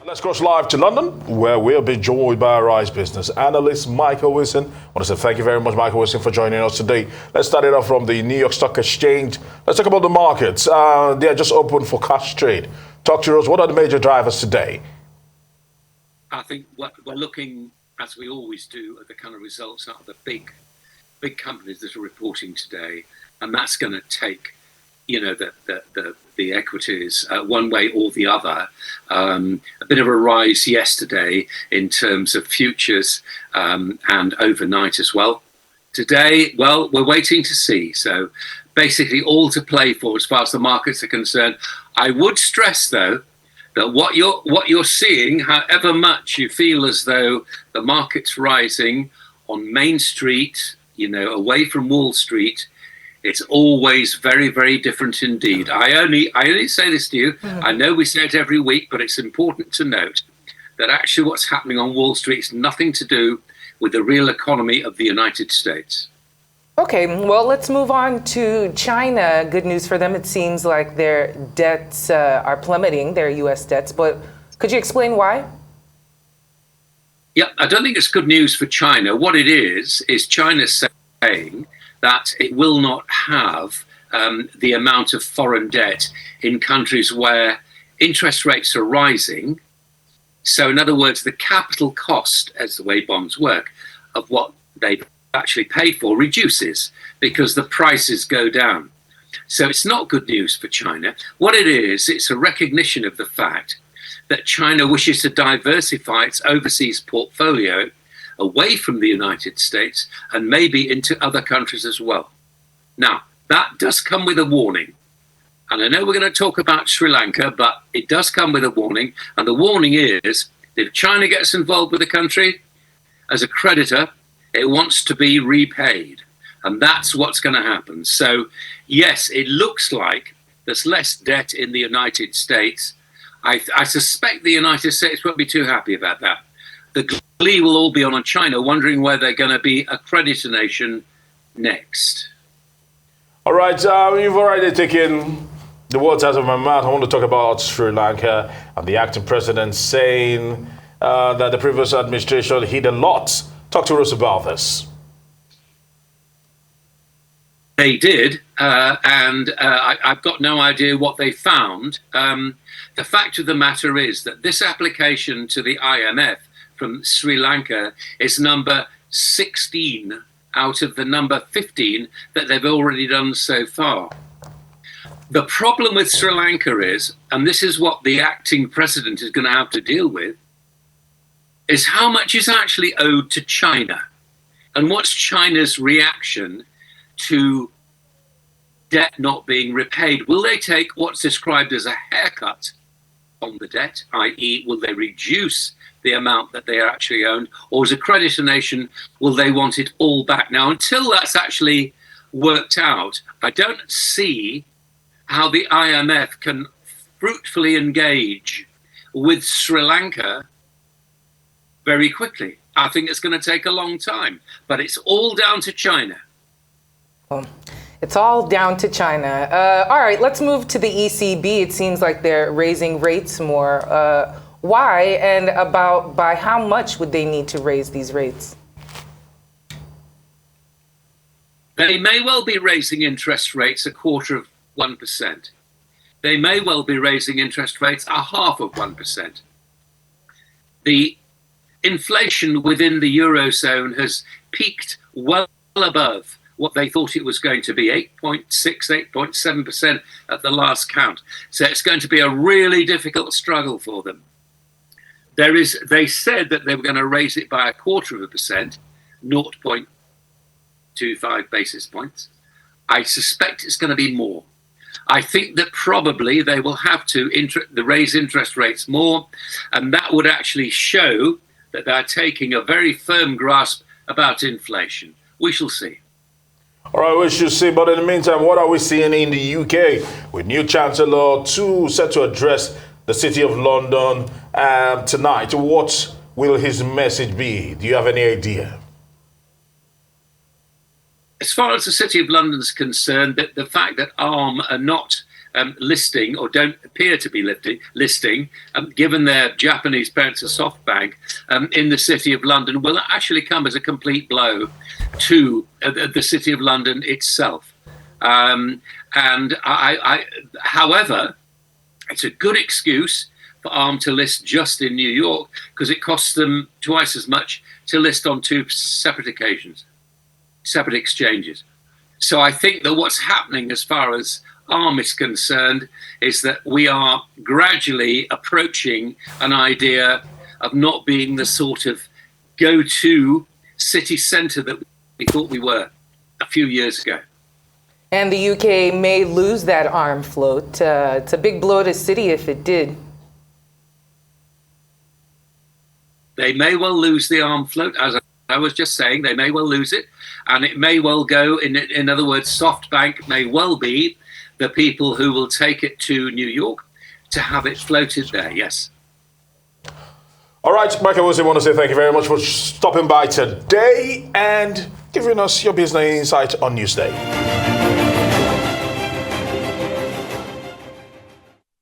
Let's cross live to London, where we'll be joined by Rise business analyst Michael Wilson. I want to say thank you very much, Michael Wilson, for joining us today. Let's start it off from the New York Stock Exchange. Let's talk about the markets. They are just open for cash trade. Talk to us. What are the major drivers today? I think we're looking, as we always do, at the kind of results out of the big companies that are reporting today, and that's going to take, the equities one way or the other. A bit of a rise yesterday in terms of futures and overnight as well. Today, well, we're waiting to see. So basically all to play for as far as the markets are concerned. I would stress, though, that what you're seeing, however much you feel as though the market's rising on Main Street, away from Wall Street, it's always very, very different indeed. I only say this to you. I know we say it every week, but it's important to note that actually what's happening on Wall Street is nothing to do with the real economy of the United States. Okay, well, let's move on to China. Good news for them. It seems like their debts are plummeting, their U.S. debts, but could you explain why? Yeah, I don't think it's good news for China. What it is China saying that it will not have the amount of foreign debt in countries where interest rates are rising. So in other words, the capital cost, as the way bonds work, of what they actually pay for reduces because the prices go down. So it's not good news for China. What it is, it's a recognition of the fact that China wishes to diversify its overseas portfolio away from the United States and maybe into other countries as well. Now, that does come with a warning. And I know we're going to talk about Sri Lanka, but it does come with a warning. And the warning is that if China gets involved with a country as a creditor, it wants to be repaid. And that's what's going to happen. So, yes, it looks like there's less debt in the United States. I suspect the United States won't be too happy about that. The glee will all be on China, wondering where they're going to be a creditor nation next. All right, you've already taken the words out of my mouth. I want to talk about Sri Lanka and the acting president saying that the previous administration hid a lot. Talk to us about this. They did, and I've got no idea what they found. The fact of the matter is that this application to the IMF from Sri Lanka is number 16 out of the number 15 that they've already done so far. The problem with Sri Lanka is, and this is what the acting president is going to have to deal with, is how much is actually owed to China and what's China's reaction to debt not being repaid. Will they take what's described as a haircut on the debt, i.e. will they reduce the amount that they are actually owned, or as a creditor nation, will they want it all back? Now, until that's actually worked out, I don't see how the IMF can fruitfully engage with Sri Lanka very quickly. I think it's going to take a long time, but it's all down to China. It's all down to China. All right, let's move to the ECB. It seems like they're raising rates more. Why, and by how much would they need to raise these rates? They may well be raising interest rates 0.25%. They may well be raising interest rates 0.5%. The inflation within the Eurozone has peaked well above what they thought it was going to be, 8.6, 8.7% at the last count. So it's going to be a really difficult struggle for them. They said that they were going to raise it by 0.25%, 0.25 basis points. I suspect it's going to be more. I think that probably they will have to raise interest rates more, and that would actually show that they're taking a very firm grasp about inflation. We shall see. All right, we should see. But in the meantime, what are we seeing in the UK with new Chancellor set to address the City of London tonight? What will his message be? Do you have any idea? As far as the City of London is concerned, the fact that ARM are not listing, or don't appear to be listing, given their Japanese parents are SoftBank, in the City of London, will actually come as a complete blow to the City of London itself. However, it's a good excuse for Arm to list just in New York, because it costs them twice as much to list on two separate occasions, separate exchanges. So I think that what's happening as far as Arm is concerned is that we are gradually approaching an idea of not being the sort of go-to city centre that we thought we were a few years ago. And the UK may lose that Arm float. It's a big blow to City if it did. They may well lose the Arm float, as I was just saying. They may well lose it, and it may well go. In other words, SoftBank may well be the people who will take it to New York to have it floated there. Yes. All right, Michael Wilson, I want to say thank you very much for stopping by today and giving us your business insight on Newsday.